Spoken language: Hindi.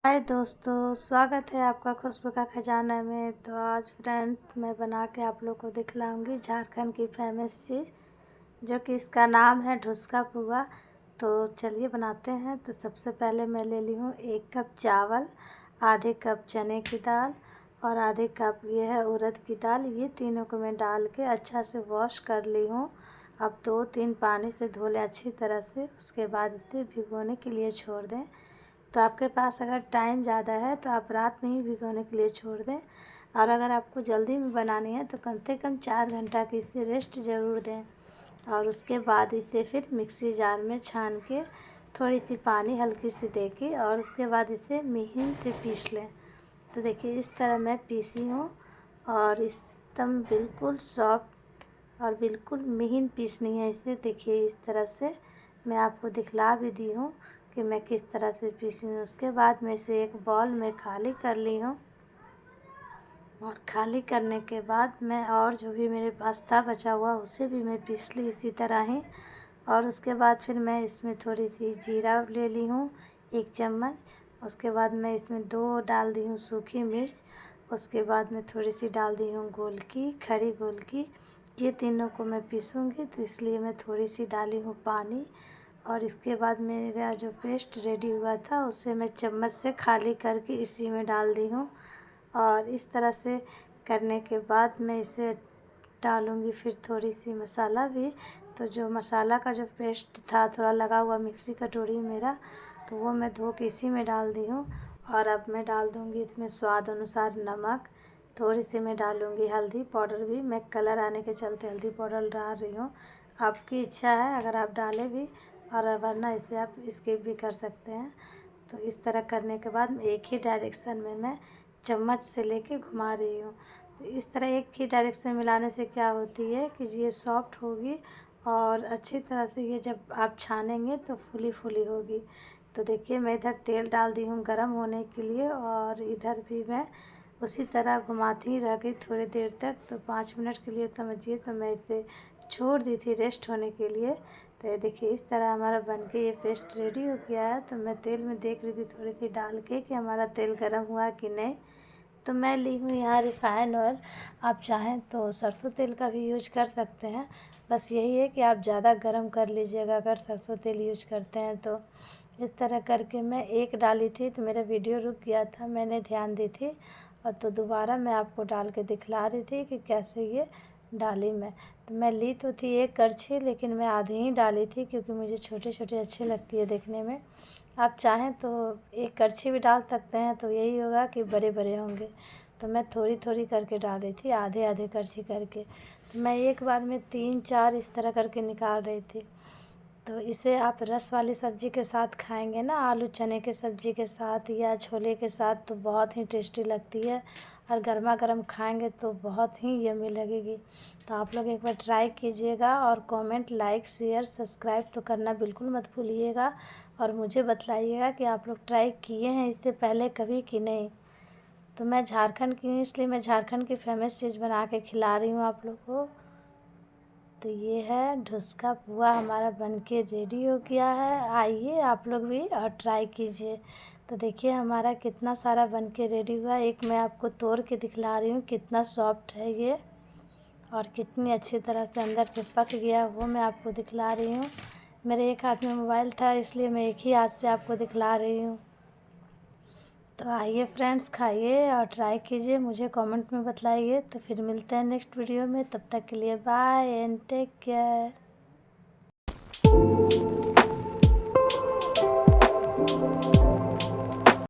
हाय दोस्तों, स्वागत है आपका खुशबू का खजाना में। तो आज फ्रेंड मैं बना के आप लोग को दिखलाऊंगी झारखंड की फेमस चीज़, जो कि इसका नाम है ढुसका पुआ। तो चलिए बनाते हैं। तो सबसे पहले मैं ले ली हूँ 1 कप चावल, आधे कप चने की दाल और आधे कप ये है उड़द की दाल। ये तीनों को मैं डाल के अच्छा से वॉश कर ली हूँ। अब 2-3 पानी से धो लें अच्छी तरह से। उसके बाद इसे भिगोने के लिए छोड़ दें। तो आपके पास अगर टाइम ज़्यादा है तो आप रात में ही भिगोने के लिए छोड़ दें, और अगर आपको जल्दी में बनानी है तो कम से कम 4 घंटा की इसे रेस्ट ज़रूर दें। और उसके बाद इसे फिर मिक्सी जार में छान के थोड़ी सी पानी हल्की सी दे के और उसके बाद इसे महीन से पीस लें। तो देखिए इस तरह मैं पीसी हूँ, और एकदम बिल्कुल सॉफ्ट और बिल्कुल महीन पीसनी है इसे। देखिए इस तरह से मैं आपको दिखला भी दी हूँ कि मैं किस तरह से पीसी हूँ। उसके बाद मैं इसे एक बॉल में खाली कर ली हूँ, और खाली करने के बाद मैं और जो भी मेरे पास था बचा हुआ उसे भी मैं पीस ली इसी तरह ही। और उसके बाद फिर मैं इसमें थोड़ी सी जीरा ले ली हूँ 1 चम्मच। उसके बाद मैं इसमें 2 डाल दी हूँ सूखी मिर्च। उसके बाद मैं थोड़ी सी डाल दी हूँ गोलकी, खड़ी गोलकी। ये तीनों को मैं पीसूँगी तो इसलिए मैं थोड़ी सी डाली हूँ पानी। और इसके बाद मेरा जो पेस्ट रेडी हुआ था उसे मैं चम्मच से खाली करके इसी में डाल दी हूँ। और इस तरह से करने के बाद मैं इसे डालूँगी फिर थोड़ी सी मसाला भी। तो जो मसाला का जो पेस्ट था थोड़ा लगा हुआ मिक्सी कटोरी मेरा, तो वो मैं धो के इसी में डाल दी हूँ। और अब मैं डाल दूँगी इसमें स्वाद अनुसार नमक। थोड़ी सी मैं डालूँगी हल्दी पाउडर भी। मैं कलर आने के चलते हल्दी पाउडर डाल रही हूँ, आपकी इच्छा है अगर आप डालें भी, और वरना इसे आप स्किप भी कर सकते हैं। तो इस तरह करने के बाद एक ही डायरेक्शन में मैं चम्मच से लेके घुमा रही हूँ। तो इस तरह एक ही डायरेक्शन मिलाने से क्या होती है कि ये सॉफ्ट होगी, और अच्छी तरह से ये जब आप छानेंगे तो फूली फूली होगी। तो देखिए मैं इधर तेल डाल दी हूँ गरम होने के लिए, और इधर भी मैं उसी तरह घुमाती ही रह गई थोड़ी देर तक। तो 5 मिनट के लिए समझिए तो मैं इसे छोड़ दी थी रेस्ट होने के लिए। तो ये देखिए इस तरह हमारा बनके ये पेस्ट रेडी हो गया है। तो मैं तेल में देख रही थी थोड़ी सी डाल के कि हमारा तेल गर्म हुआ कि नहीं। तो मैं ली हूँ यहाँ रिफ़ाइन ऑयल। आप चाहें तो सरसों तेल का भी यूज कर सकते हैं, बस यही है कि आप ज़्यादा गर्म कर लीजिएगा अगर सरसों तेल यूज करते हैं तो। इस तरह करके मैं एक डाली थी तो मेरा वीडियो रुक गया था, मैंने ध्यान दी थी, और तो दोबारा मैं आपको डाल के दिखला रही थी कि कैसे ये डाली मैं। तो मैं ली तो थी 1 करछी, लेकिन मैं आधी ही डाली थी क्योंकि मुझे छोटे छोटे अच्छी लगती है देखने में। आप चाहें तो 1 करछी भी डाल सकते हैं, तो यही होगा कि बड़े बड़े होंगे। तो मैं थोड़ी थोड़ी करके डाली थी, आधे आधे करछी करके। तो मैं एक बार में 3-4 इस तरह करके निकाल रही थी। तो इसे आप रस वाली सब्ज़ी के साथ खाएंगे ना, आलू चने के सब्ज़ी के साथ या छोले के साथ, तो बहुत ही टेस्टी लगती है। और गर्मा गर्म खाएंगे तो बहुत ही यम्मी लगेगी। तो आप लोग एक बार ट्राई कीजिएगा, और कमेंट, लाइक, शेयर, सब्सक्राइब तो करना बिल्कुल मत भूलिएगा। और मुझे बतलाइएगा कि आप लोग ट्राई किए हैं इससे पहले कभी कि नहीं। तो मैं झारखंड की हूँ इसलिए मैं झारखंड की फेमस चीज़ बना के खिला रही हूँ आप लोग को। तो ये है ढुसका पुआ हमारा बनके रेडी हो गया है। आइए आप लोग भी और ट्राई कीजिए। तो देखिए हमारा कितना सारा बनके रेडी हुआ। एक मैं आपको तोड़ के दिखला रही हूँ कितना सॉफ्ट है ये, और कितनी अच्छी तरह से अंदर से पक गया वो मैं आपको दिखला रही हूँ। मेरे एक हाथ में मोबाइल था इसलिए मैं एक ही हाथ से आपको दिखला रही हूँ। तो आइए फ्रेंड्स, खाइए और ट्राई कीजिए, मुझे कमेंट में बतलाइए। तो फिर मिलते हैं नेक्स्ट वीडियो में, तब तक के लिए बाय एंड टेक केयर।